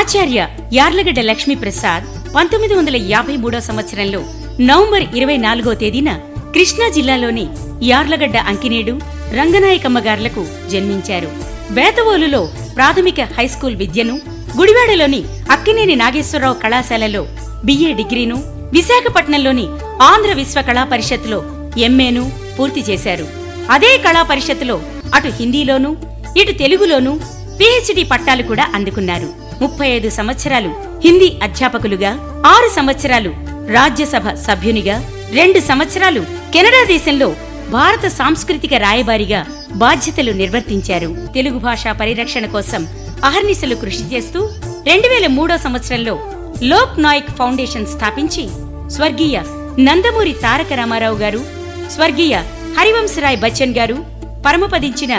ఆచార్య యార్లగడ్డ లక్ష్మీప్రసాద్ 1953 సంవత్సరంలో నవంబర్ 24వ తేదీన కృష్ణా జిల్లాలోని యార్లగడ్డ అంకినేడు రంగనాయకమ్మ గార్లకు జన్మించారు. బేతవోలులో ప్రాథమిక హైస్కూల్ విద్యను, గుడివాడలోని అక్కినేని నాగేశ్వరరావు కళాశాలలో బిఏ డిగ్రీను, విశాఖపట్నంలోని ఆంధ్ర విశ్వ కళా పరిషత్తులో ఎంఏను పూర్తి చేశారు. అదే కళా పరిషత్తులో అటు హిందీలోనూ ఇటు తెలుగులోనూ పిహెచ్డి పట్టాలు కూడా అందుకున్నారు. 35 సంవత్సరాలు హిందీ అధ్యాపకులుగా, 6 సంవత్సరాలు రాజ్యసభ సభ్యునిగా, 2 సంవత్సరాలు కెనడా దేశంలో భారత సాంస్కృతిక రాయబారిగా బాధ్యతలు నిర్వర్తించారు. తెలుగు భాషా పరిరక్షణ కోసం అహర్నిశలు కృషి చేస్తూ 2003 సంవత్సరంలో లోక్ నాయక్ ఫౌండేషన్ స్థాపించి స్వర్గీయ నందమూరి తారక రామారావు గారు, స్వర్గీయ హరివంశరాయ్ బచ్చన్ గారు పరమపదించిన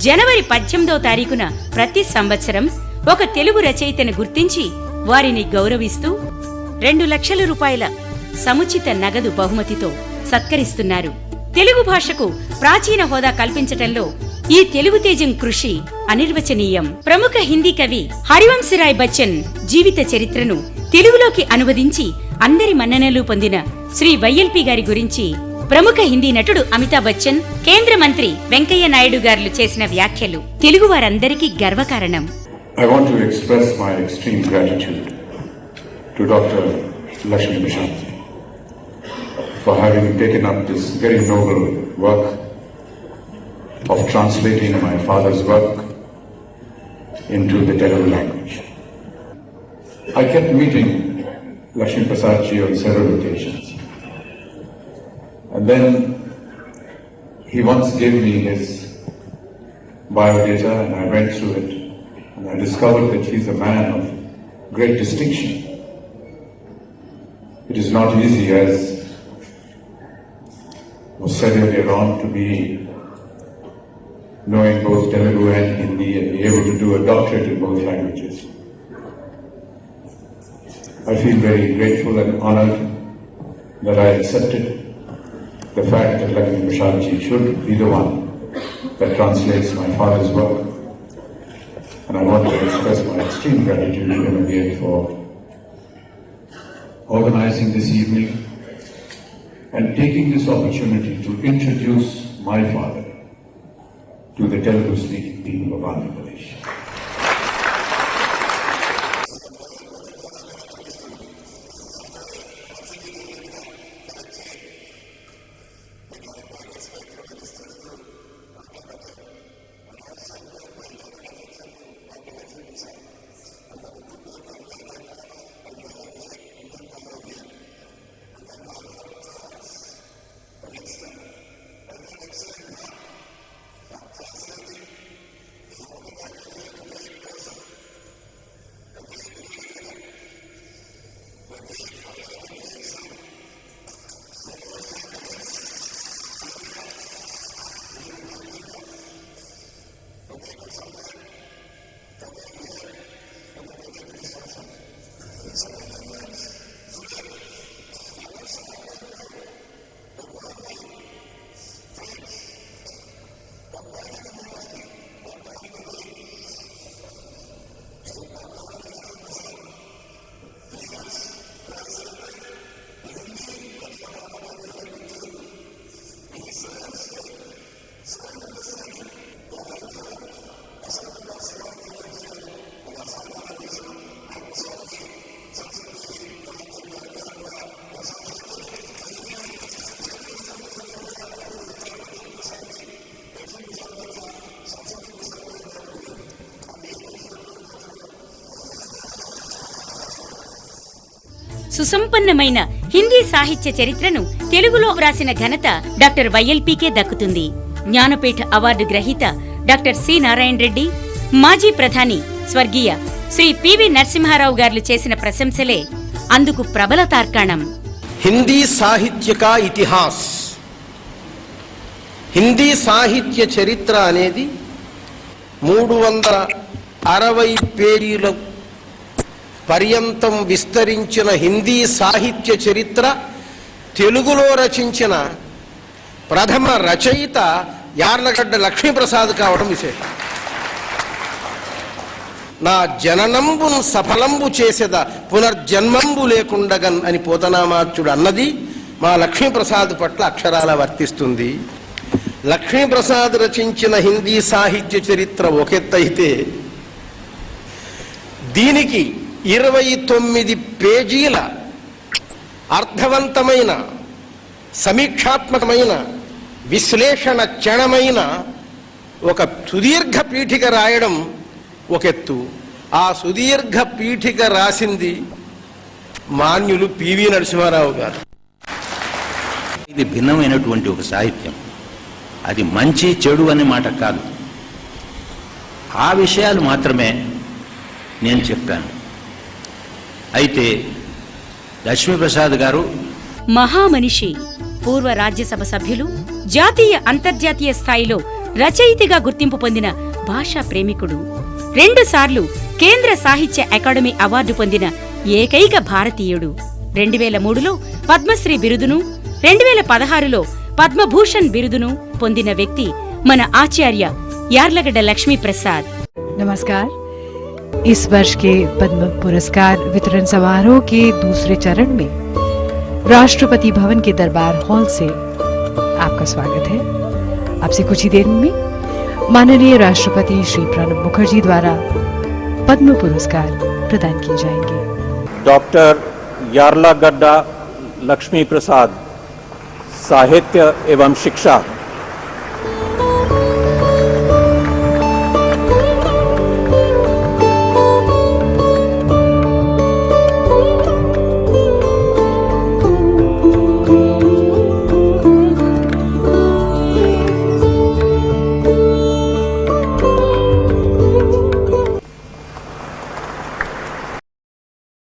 జనవరి 18వ తారీఖున ప్రతి సంవత్సరం ఒక తెలుగు రచయితను గుర్తించి వారిని గౌరవిస్తూ 2 లక్షల రూపాయల సముచిత నగదు బహుమతితో సత్కరిస్తున్నారు. తెలుగు భాషకు ప్రాచీన హోదా కల్పించటంలో ఈ తెలుగు తేజం కృషి అనిర్వచనీయం. ప్రముఖ హిందీ కవి హరివంశరాయ్ బచ్చన్ జీవిత చరిత్రను తెలుగులోకి అనువదించి అందరి మన్ననలు పొందిన శ్రీ వైఎల్పి గారి గురించి ప్రముఖ హిందీ నటుడు అమితాబ్ బచ్చన్, కేంద్ర మంత్రి వెంకయ్య నాయుడు గారు చేసిన వ్యాఖ్యలు తెలుగు వారందరికీ గర్వకారణం. I want to express my extreme gratitude to Dr. Lakshmi Prasad for having taken up this very noble work of translating my father's work into the Telugu language. I kept meeting Lakshmi Prasad ji on several occasions. And then he once gave me his biodata and I went through it. And I discovered that he is a man of great distinction. It is not easy, as was said earlier on, to be knowing both Telugu and Hindi and be able to do a doctorate in both languages. I feel very grateful and honored that I accepted the fact that Lakshmi Prasad ji should be the one that translates my father's work. And I want to express my extreme gratitude to him again for organizing this evening and taking this opportunity to introduce my father to the Telugu-speaking people of Andhra Pradesh. సుసంపన్నమైన హిందీ సాహిత్య చరిత్రను తెలుగులో వ్రాసిన ఘనత doctor వైఎల్పీకే దక్కుతుంది. Jnanpith award గ్రహీత doctor C Narayana Reddy, మాజీ ప్రధాని స్వర్గీయ శ్రీ పివి నరసింహారావు గారు చేసిన ప్రశంసలే అందుకు ప్రబల తార్కాణం. హిందీ సాహిత్య కా ఇతిహాస్, హిందీ సాహిత్య చరిత్ర అనేది 360 పేజీల పర్యంతం విస్తరించిన హిందీ సాహిత్య చరిత్ర తెలుగులో రచించిన ప్రథమ రచయిత యార్లగడ్డ లక్ష్మీప్రసాద్ కావడం విశేషం. నా జననంబును సఫలంబు చేసేద పునర్జన్మంబు లేకుండగన్ అని పోతనామాచ్యుడు అన్నది మా లక్ష్మీప్రసాద్ పట్ల అక్షరాల వర్తిస్తుంది. లక్ష్మీప్రసాద్ రచించిన హిందీ సాహిత్య చరిత్ర ఒకెత్తైతే దీనికి 29 పేజీల అర్థవంతమైన సమీక్షాత్మకమైన విశ్లేషణ క్షణమైన ఒక సుదీర్ఘ పీఠిక రాయడం ఒకెత్తు. ఆ సుదీర్ఘ పీఠిక రాసింది మాన్యులు పివి నరసింహారావు గారు. ఇది భిన్నమైనటువంటి ఒక సాహిత్యం. అది మంచి చెడు అనే మాట కాదు. ఆ విషయాలు మాత్రమే నేను చెప్పాను. అయితే లక్ష్మీప్రసాద్ గారు మహామనిషి, పూర్వ రాజ్యసభ సభ్యులు, జాతీయ అంతర్జాతీయ స్థాయిలో రచయితగా గుర్తింపు పొందిన భాషా ప్రేమికుడు, 2 సార్లు కేంద్ర సాహిత్య అకాడమీ అవార్డు పొందిన ఏకైక భారతీయుడు, 2003లో పద్మశ్రీ బిరుదును, 2016లో పద్మభూషణ్ బిరుదును పొందిన వ్యక్తి మన ఆచార్య యార్లగడ్డ లక్ష్మీప్రసాద్. नमस्कार। इस वर्ष के पद्म पुरस्कार वितरण समारोह के दूसरे चरण में राष्ट्रपति भवन के दरबार हॉल से आपका स्वागत है। आपसे कुछ ही देर में माननीय राष्ट्रपति श्री प्रणब मुखर्जी द्वारा पद्म पुरस्कार प्रदान किए जाएंगे। डॉक्टर यार्लगड्डा लक्ष्मी प्रसाद साहित्य एवं शिक्षा